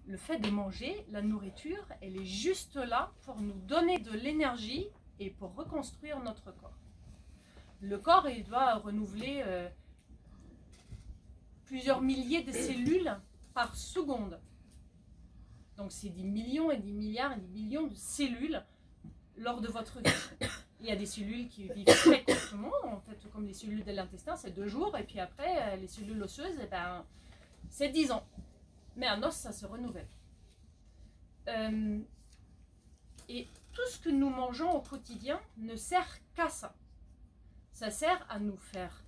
le fait de manger, la nourriture, elle est juste là pour nous donner de l'énergie et pour reconstruire notre corps. Le corps, il doit renouveler plusieurs milliers de cellules par seconde. Donc c'est des millions et des milliards et des billions de cellules lors de votre vie. Il y a des cellules qui vivent très courtement, en fait, comme les cellules de l'intestin, c'est 2 jours, et puis après, les cellules osseuses, eh ben, c'est 10 ans. Mais un os, ça se renouvelle. Et tout ce que nous mangeons au quotidien ne sert qu'à ça. Ça sert à nous faire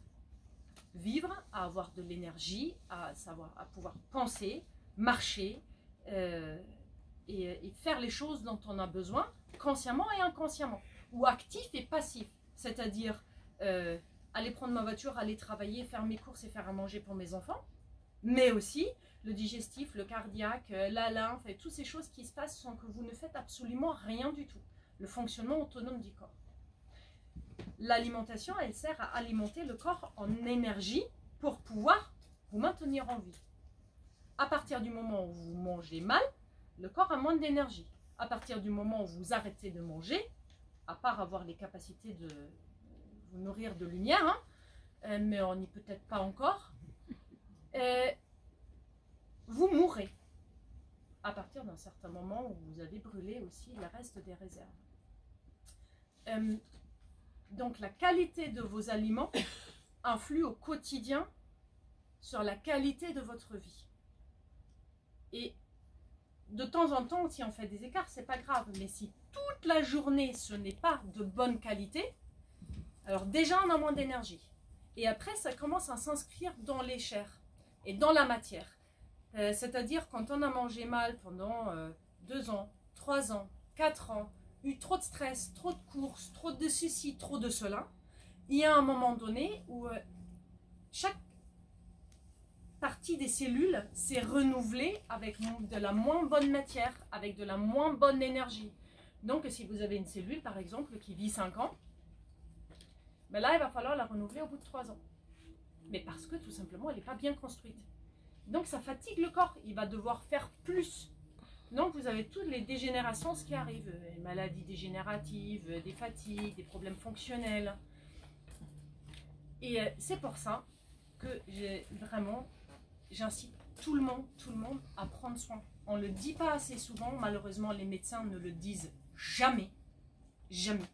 vivre, à avoir de l'énergie, à pouvoir penser, marcher, et faire les choses dont on a besoin, consciemment et inconsciemment, ou actif et passif, c'est-à-dire aller prendre ma voiture, aller travailler, faire mes courses et faire à manger pour mes enfants, mais aussi le digestif, le cardiaque, la lymphe, et toutes ces choses qui se passent sans que vous ne faites absolument rien du tout, le fonctionnement autonome du corps. L'alimentation, elle sert à alimenter le corps en énergie pour pouvoir vous maintenir en vie. À partir du moment où vous mangez mal, le corps a moins d'énergie. À partir du moment où vous arrêtez de manger, à part avoir les capacités de vous nourrir de lumière, hein, mais on n'y peut-être pas encore, vous mourrez. À partir d'un certain moment où vous avez brûlé aussi le reste des réserves. Donc la qualité de vos aliments influe au quotidien sur la qualité de votre vie. Et de temps en temps, si on fait des écarts, c'est pas grave. Mais si toute la journée, ce n'est pas de bonne qualité, alors déjà, on a moins d'énergie. Et après, ça commence à s'inscrire dans les chairs et dans la matière. C'est-à-dire, quand on a mangé mal pendant 2 ans, 3 ans, 4 ans, eu trop de stress, trop de courses, trop de ceci, trop de cela, il y a un moment donné où chaque partie des cellules s'est renouvelée avec de la moins bonne matière, avec de la moins bonne énergie. Donc si vous avez une cellule par exemple qui vit 5 ans, ben là il va falloir la renouveler au bout de 3 ans. Mais parce que tout simplement elle n'est pas bien construite. Donc ça fatigue le corps, il va devoir faire plus. Donc vous avez toutes les dégénérations, ce qui arrive, les maladies dégénératives, des fatigues, des problèmes fonctionnels. Et c'est pour ça que j'incite tout le monde à prendre soin. On ne le dit pas assez souvent, malheureusement les médecins ne le disent jamais, jamais.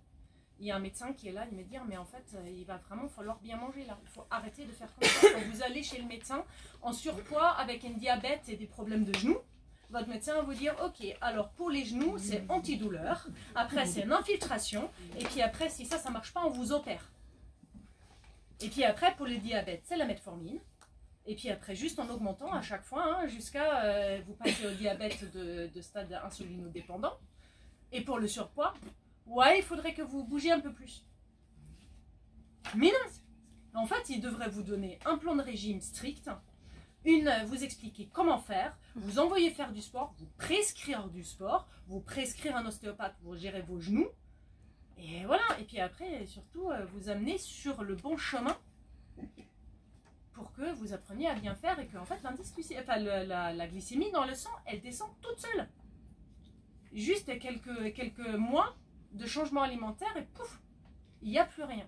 Il y a un médecin qui est là, il me dit mais en fait il va vraiment falloir bien manger là, il faut arrêter de faire comme ça. Quand vous allez chez le médecin en surpoids avec un diabète et des problèmes de genoux, votre médecin va vous dire ok, alors pour les genoux c'est antidouleur, après c'est une infiltration, et puis après si ça ne marche pas on vous opère. Et puis après pour le diabète c'est la metformine. Et puis après, juste en augmentant à chaque fois, hein, jusqu'à vous passer au diabète de stade insulinodépendant. Et pour le surpoids, ouais, il faudrait que vous bougiez un peu plus. Mais non, en fait, il devrait vous donner un plan de régime strict, vous expliquer comment faire, vous envoyer faire du sport, vous prescrire du sport, vous prescrire un ostéopathe pour gérer vos genoux. Et voilà, et puis après, surtout, vous amener sur le bon chemin pour que vous appreniez à bien faire et que en fait, la glycémie dans le sang, elle descend toute seule. Juste quelques mois de changement alimentaire et pouf, il n'y a plus rien.